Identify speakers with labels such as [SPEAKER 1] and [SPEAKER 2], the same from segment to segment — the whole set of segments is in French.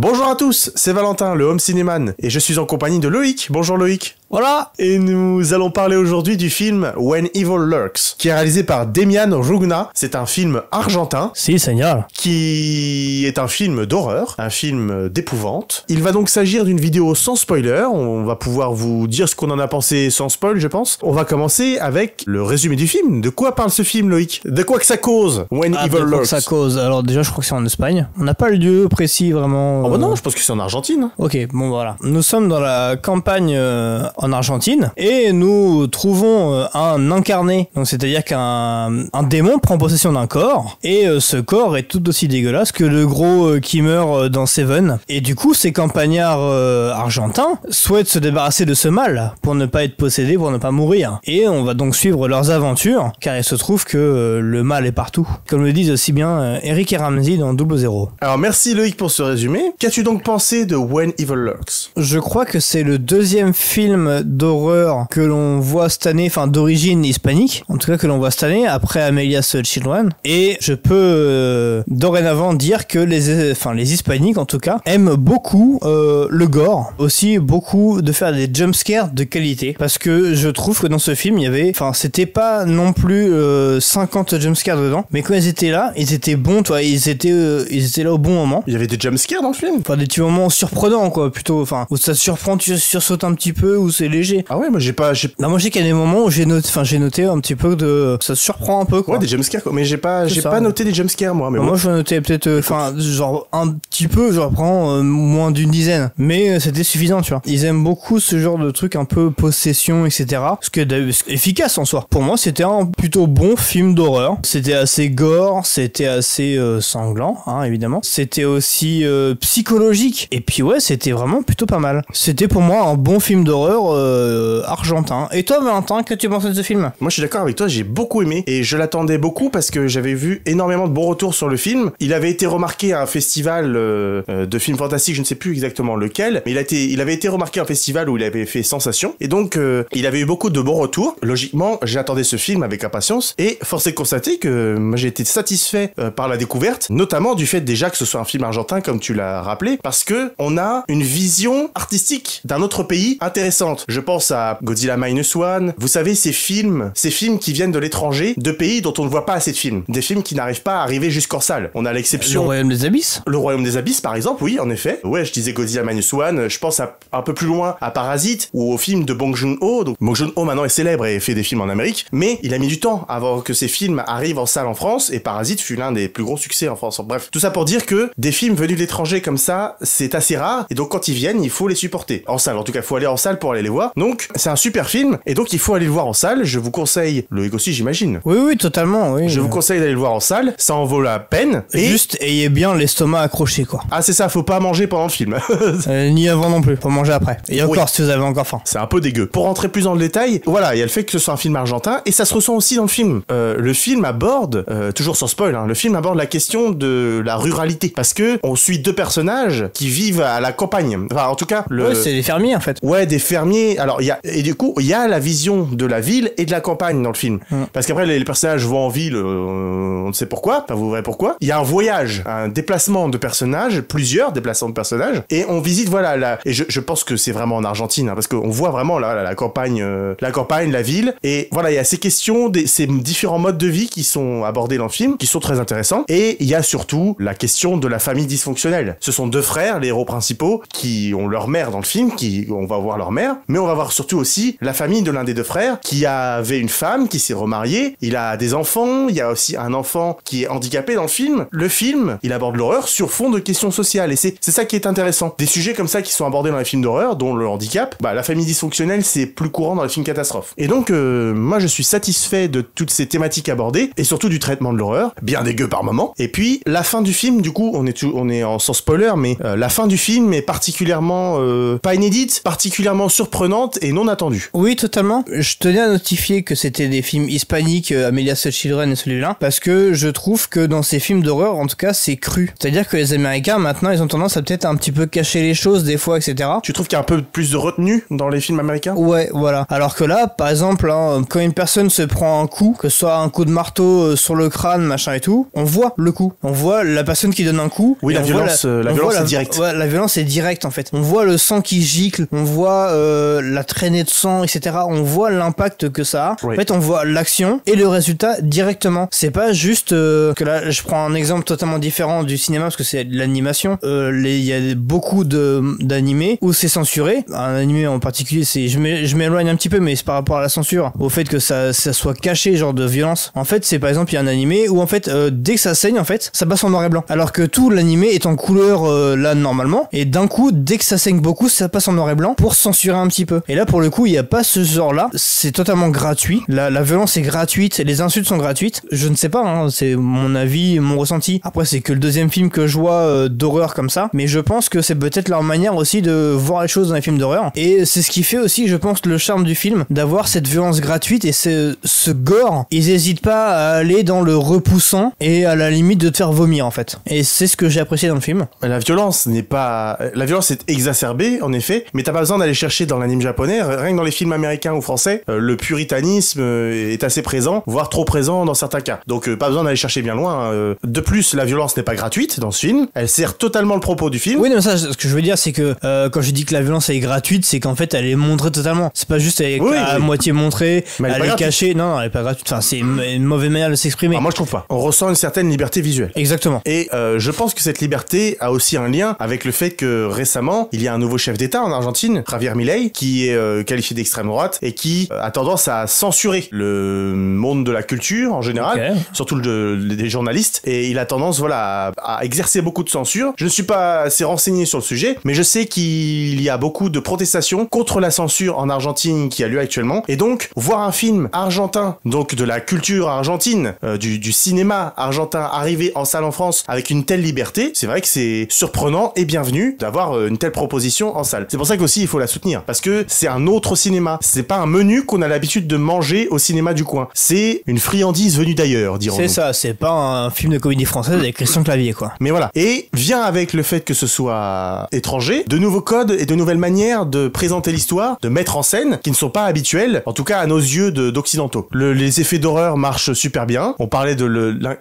[SPEAKER 1] Bonjour à tous, c'est Valentin, le Home Cinéman, et je suis en compagnie de Loïc. Bonjour Loïc.
[SPEAKER 2] Voilà.
[SPEAKER 1] Et nous allons parler aujourd'hui du film When Evil Lurks, qui est réalisé par Demian Rugna. C'est un film argentin.
[SPEAKER 2] Si, Seigneur.
[SPEAKER 1] Qui est un film d'horreur, un film d'épouvante. Il va donc s'agir d'une vidéo sans spoiler. On va pouvoir vous dire ce qu'on en a pensé sans spoil, je pense. On va commencer avec le résumé du film. De quoi parle ce film, Loïc? De quoi que ça cause? When Evil
[SPEAKER 2] De quoi
[SPEAKER 1] Lurks.
[SPEAKER 2] que ça cause. Alors déjà, je crois que c'est en Espagne. On n'a pas le lieu précis vraiment.
[SPEAKER 1] Oh bah non, je pense que c'est en Argentine.
[SPEAKER 2] Ok, bon voilà. Nous sommes dans la campagne en Argentine et nous trouvons un incarné. Donc c'est-à-dire qu'un démon prend possession d'un corps et ce corps est tout aussi dégueulasse que le gros qui meurt dans Seven. Et du coup, ces campagnards argentins souhaitent se débarrasser de ce mal pour ne pas être possédés, pour ne pas mourir. Et on va donc suivre leurs aventures car il se trouve que le mal est partout. Comme le disent si bien Eric et Ramsey dans Double Zéro.
[SPEAKER 1] Alors merci Loïc pour ce résumé. Qu'as-tu donc pensé de When Evil Lurks?
[SPEAKER 2] Je crois que c'est le deuxième film d'horreur que l'on voit cette année, enfin d'origine hispanique, en tout cas que l'on voit cette année, après Amelia's Children. Et je peux dorénavant dire que les hispaniques en tout cas aiment beaucoup le gore, aussi beaucoup de faire des jumpscares de qualité, parce que je trouve que dans ce film il y avait, enfin c'était pas non plus 50 jumpscares dedans, mais quand ils étaient là, ils étaient bons, toi, ils étaient là au bon moment.
[SPEAKER 1] Il y avait des jumpscares dans le film?
[SPEAKER 2] Enfin des petits moments surprenants quoi, plutôt, enfin où ça te surprend, tu sursautes un petit peu, où c'est léger.
[SPEAKER 1] Ah ouais, moi j'ai pas...
[SPEAKER 2] Non, moi je sais qu'il y a des moments où j'ai noté un petit peu de... Ça te surprend un peu quoi.
[SPEAKER 1] Ouais, des jumpscares quoi, mais j'ai pas noté des jumpscares moi. Mais
[SPEAKER 2] bon. Moi je notais peut-être, genre un petit peu, genre prends moins d'une dizaine. Mais c'était suffisant, tu vois. Ils aiment beaucoup ce genre de truc un peu possession, etc. Ce qui est efficace en soi. Pour moi c'était un plutôt bon film d'horreur. C'était assez gore, c'était assez sanglant, hein, évidemment. C'était aussi psychologique. Et puis ouais, c'était vraiment plutôt pas mal. C'était pour moi un bon film d'horreur argentin. Et toi Valentin, que tu penses de ce film?
[SPEAKER 1] Moi je suis d'accord avec toi, j'ai beaucoup aimé et je l'attendais beaucoup parce que j'avais vu énormément de bons retours sur le film. Il avait été remarqué à un festival de films fantastiques, je ne sais plus exactement lequel, mais il avait été remarqué à un festival où il avait fait sensation et donc il avait eu beaucoup de bons retours. Logiquement, j'attendais ce film avec impatience et force est de constater que moi j'ai été satisfait par la découverte, notamment du fait déjà que ce soit un film argentin comme tu l'as rappelé, parce que on a une vision artistique d'un autre pays intéressante. Je pense à Godzilla Minus One. Vous savez, ces films qui viennent de l'étranger, de pays dont on ne voit pas assez de films. Des films qui n'arrivent pas à arriver jusqu'en salle. On a l'exception...
[SPEAKER 2] Le Royaume des Abysses.
[SPEAKER 1] Le Royaume des Abysses, par exemple, oui, en effet. Ouais, je disais Godzilla Minus One. Je pense à un peu plus loin à Parasite ou au film de Bong Joon-ho. Donc, Bong Joon-ho maintenant est célèbre et fait des films en Amérique. Mais il a mis du temps avant que ces films arrivent en salle en France et Parasite fut l'un des plus gros succès en France. Bref, tout ça pour dire que des films venus de l'étranger comme ça, c'est assez rare. Et donc, quand ils viennent, il faut les supporter. En salle, en tout cas, il faut aller en salle pour aller les voir. Donc, c'est un super film et donc il faut aller le voir en salle. Je vous conseille, Loïc aussi j'imagine.
[SPEAKER 2] Oui, totalement, oui.
[SPEAKER 1] Je vous conseille d'aller le voir en salle, ça en vaut la peine. Et...
[SPEAKER 2] juste ayez bien l'estomac accroché quoi.
[SPEAKER 1] Ah c'est ça, faut pas manger pendant le film.
[SPEAKER 2] Ni avant non plus, faut manger après. Et encore si vous avez encore faim.
[SPEAKER 1] C'est un peu dégueu. Pour rentrer plus dans le détail, voilà, il y a le fait que ce soit un film argentin et ça se ressent aussi dans le film. Le film aborde, toujours sans spoil, hein, le film aborde la question de la ruralité parce que on suit deux personnages qui vivent à la campagne. Enfin en tout cas,
[SPEAKER 2] ouais, c'est des fermiers en fait.
[SPEAKER 1] Ouais, des fermiers. Alors du coup, il y a la vision de la ville et de la campagne dans le film. Parce qu'après les personnages vont en ville, on ne sait pourquoi, pas vous verrez pourquoi. Il y a un voyage, un déplacement de personnages, plusieurs déplacements de personnages, et on visite et je pense que c'est vraiment en Argentine, hein, parce qu'on voit vraiment là la campagne, la ville, et voilà il y a ces questions, ces différents modes de vie qui sont abordés dans le film, qui sont très intéressants, et il y a surtout la question de la famille dysfonctionnelle. Ce sont deux frères, les héros principaux, qui ont leur mère dans le film, on va voir leur mère, mais on va voir surtout aussi la famille de l'un des deux frères qui avait une femme qui s'est remariée, il a des enfants, il y a aussi un enfant qui est handicapé dans le film. Le film, il aborde l'horreur sur fond de questions sociales et c'est ça qui est intéressant. Des sujets comme ça qui sont abordés dans les films d'horreur, dont le handicap, la famille dysfonctionnelle c'est plus courant dans les films catastrophes. Et donc moi je suis satisfait de toutes ces thématiques abordées et surtout du traitement de l'horreur, bien dégueu par moment. Et puis la fin du film, du coup on est sans spoiler, mais la fin du film est particulièrement pas inédite, particulièrement surprenante surprenante et non attendue.
[SPEAKER 2] Oui, totalement. Je tenais à notifier que c'était des films hispaniques, Amelia's Children et celui-là, parce que je trouve que dans ces films d'horreur, en tout cas, c'est cru. C'est-à-dire que les Américains, maintenant, ils ont tendance à peut-être un petit peu cacher les choses des fois, etc.
[SPEAKER 1] Tu trouves qu'il y a un peu plus de retenue dans les films américains?
[SPEAKER 2] Ouais, voilà. Alors que là, par exemple, hein, quand une personne se prend un coup, que ce soit un coup de marteau sur le crâne, machin et tout, on voit le coup. On voit la personne qui donne un coup.
[SPEAKER 1] Oui, la violence est directe.
[SPEAKER 2] Ouais, la violence est directe en fait. On voit le sang qui gicle, on voit la traînée de sang, etc. On voit l'impact que ça a. Oui. En fait, on voit l'action et le résultat directement. C'est pas juste que là, je prends un exemple totalement différent du cinéma parce que c'est de l'animation. Il y a beaucoup d'animés où c'est censuré. Un animé en particulier, je m'éloigne un petit peu, mais c'est par rapport à la censure, au fait que ça soit caché, genre de violence. En fait, c'est par exemple, il y a un animé où en fait, dès que ça saigne, en fait, ça passe en noir et blanc. Alors que tout l'animé est en couleur là normalement, et d'un coup, dès que ça saigne beaucoup, ça passe en noir et blanc pour censurer un petit peu. Et là, pour le coup, il n'y a pas ce genre-là. C'est totalement gratuit. La violence est gratuite, les insultes sont gratuites. Je ne sais pas, hein, c'est mon avis, mon ressenti. Après, c'est que le deuxième film que je vois d'horreur comme ça, mais je pense que c'est peut-être leur manière aussi de voir les choses dans les films d'horreur. Et c'est ce qui fait aussi, je pense, le charme du film, d'avoir cette violence gratuite et ce gore. Ils n'hésitent pas à aller dans le repoussant et à la limite de te faire vomir en fait. Et c'est ce que j'ai apprécié dans le film.
[SPEAKER 1] La violence est exacerbée en effet, mais t'as pas besoin d'aller chercher dans l'anime japonais. Rien que dans les films américains ou français, le puritanisme est assez présent, voire trop présent dans certains cas. Donc pas besoin d'aller chercher bien loin. De plus, la violence n'est pas gratuite dans ce film. Elle sert totalement le propos du film.
[SPEAKER 2] Oui, non, ça, ce que je veux dire, c'est que quand je dis que la violence est gratuite, c'est qu'en fait, elle est montrée totalement. C'est pas juste à moitié montrée, elle est cachée. Non, elle est pas gratuite. Enfin, c'est une mauvaise manière de s'exprimer.
[SPEAKER 1] Moi, je trouve pas. On ressent une certaine liberté visuelle.
[SPEAKER 2] Exactement.
[SPEAKER 1] Et je pense que cette liberté a aussi un lien avec le fait que récemment, il y a un nouveau chef d'État en Argentine, Javier Milei, qui est qualifié d'extrême droite et qui a tendance à censurer le monde de la culture en général, surtout des journalistes. Et il a tendance, voilà, à exercer beaucoup de censure. Je ne suis pas assez renseigné sur le sujet, mais je sais qu'il y a beaucoup de protestations contre la censure en Argentine qui a lieu actuellement. Et donc, voir un film argentin, donc de la culture argentine, du cinéma argentin arriver en salle en France avec une telle liberté, c'est vrai que c'est surprenant et bienvenu d'avoir une telle proposition en salle. C'est pour ça qu'aussi il faut la soutenir, parce que c'est un autre cinéma. C'est pas un menu qu'on a l'habitude de manger au cinéma du coin. C'est une friandise venue d'ailleurs, dirons-nous.
[SPEAKER 2] C'est ça, c'est pas un film de comédie française avec Christian Clavier, quoi.
[SPEAKER 1] Mais voilà. Et vient avec le fait que ce soit étranger, de nouveaux codes et de nouvelles manières de présenter l'histoire, de mettre en scène, qui ne sont pas habituels, en tout cas à nos yeux d'occidentaux. Les effets d'horreur marchent super bien. On parlait de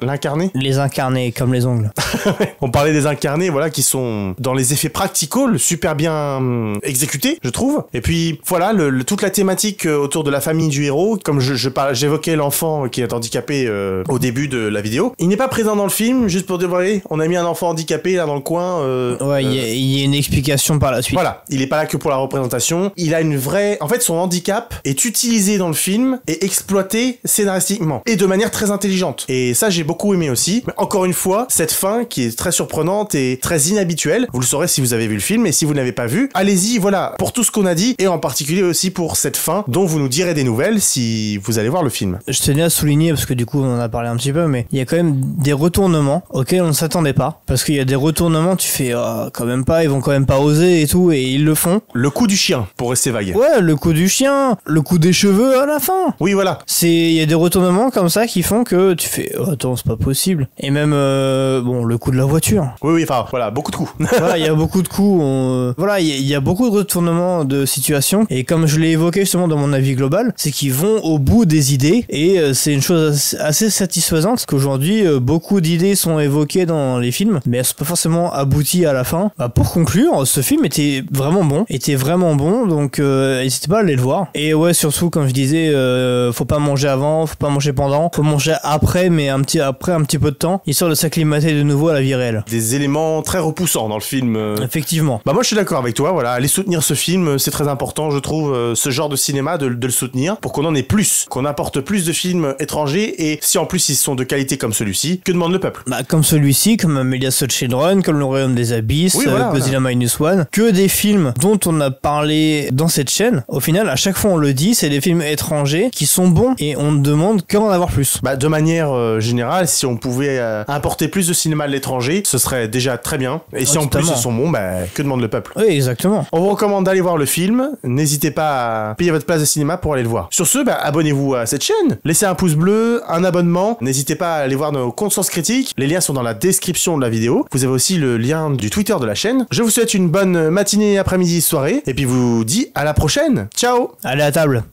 [SPEAKER 1] l'incarné.
[SPEAKER 2] Les incarnés, comme les ongles.
[SPEAKER 1] On parlait des incarnés, voilà, qui sont dans les effets practical, super bien exécutés, je trouve. Et puis, voilà, toute la thématique autour de la famille du héros, comme j'évoquais l'enfant qui est handicapé au début de la vidéo. Il n'est pas présent dans le film, juste pour dire, voyez, on a mis un enfant handicapé là dans le coin.
[SPEAKER 2] Ouais, il y a une explication par la suite.
[SPEAKER 1] Voilà, il est pas là que pour la représentation. Il a une vraie... En fait, son handicap est utilisé dans le film et exploité scénaristiquement. Et de manière très intelligente. Et ça, j'ai beaucoup aimé aussi. Mais encore une fois, cette fin qui est très surprenante et très inhabituelle, vous le saurez si vous avez vu le film, et si vous ne l'avez pas vu, allez-y, voilà, pour tout ce qu'on a dit, et en particulier aussi pour cette fin, dont vous nous direz des nouvelles si vous allez voir le film.
[SPEAKER 2] Je tenais à souligner, parce que du coup, on en a parlé un petit peu, mais il y a quand même des retournements auxquels on ne s'attendait pas. Parce qu'il y a des retournements, tu fais, quand même pas, ils vont quand même pas oser et tout, et ils le font.
[SPEAKER 1] Le coup du chien, pour rester vague.
[SPEAKER 2] Ouais, le coup du chien, le coup des cheveux à la fin.
[SPEAKER 1] Oui, voilà.
[SPEAKER 2] Il y a des retournements comme ça qui font que tu fais, attends, c'est pas possible. Et même, le coup de la voiture.
[SPEAKER 1] Oui, enfin, voilà, beaucoup de coups.
[SPEAKER 2] Voilà, il y a beaucoup de coups. Voilà, il y a beaucoup de retournements de situation. Et comme je l'ai évoqué justement dans mon avis global, c'est qu'ils vont au bout des idées. Et c'est une chose assez satisfaisante qu'aujourd'hui, beaucoup d'idées sont évoquées dans les films, mais elles sont pas forcément abouties à la fin. Pour conclure, ce film était vraiment bon. Donc n'hésitez pas à aller le voir. Et ouais, surtout, comme je disais, faut pas manger avant, faut pas manger pendant, faut manger après, mais après un petit peu de temps, histoire de s'acclimater de nouveau à la vie réelle.
[SPEAKER 1] Des éléments très repoussants dans le film.
[SPEAKER 2] Effectivement.
[SPEAKER 1] Moi je suis d'accord avec toi, voilà, aller soutenir ce film, c'est très important, je trouve, ce genre de cinéma, de le soutenir, pour qu'on en ait plus, qu'on apporte plus de films étrangers, et si en plus ils sont de qualité comme celui-ci, que demande le peuple?
[SPEAKER 2] Comme celui-ci, comme Amelia's Children, comme Le Royaume des Abysses,
[SPEAKER 1] oui, voilà,
[SPEAKER 2] Godzilla Minus One, que des films dont on a parlé dans cette chaîne. Au final, à chaque fois on le dit, c'est des films étrangers qui sont bons, et on ne demande qu'à en avoir plus.
[SPEAKER 1] De manière générale, si on pouvait importer plus de cinéma de l'étranger, ce serait déjà très bien. Et si en plus ils sont bons, que demande le peuple?
[SPEAKER 2] Oui, exactement.
[SPEAKER 1] On vous recommande d'aller voir le film. film, n'hésitez pas à payer votre place de cinéma pour aller le voir. Sur ce, abonnez-vous à cette chaîne, laissez un pouce bleu, un abonnement, n'hésitez pas à aller voir nos comptes Sens Critique, les liens sont dans la description de la vidéo, vous avez aussi le lien du Twitter de la chaîne. Je vous souhaite une bonne matinée, après-midi, soirée, et puis vous dis à la prochaine. Ciao!
[SPEAKER 2] Allez à table.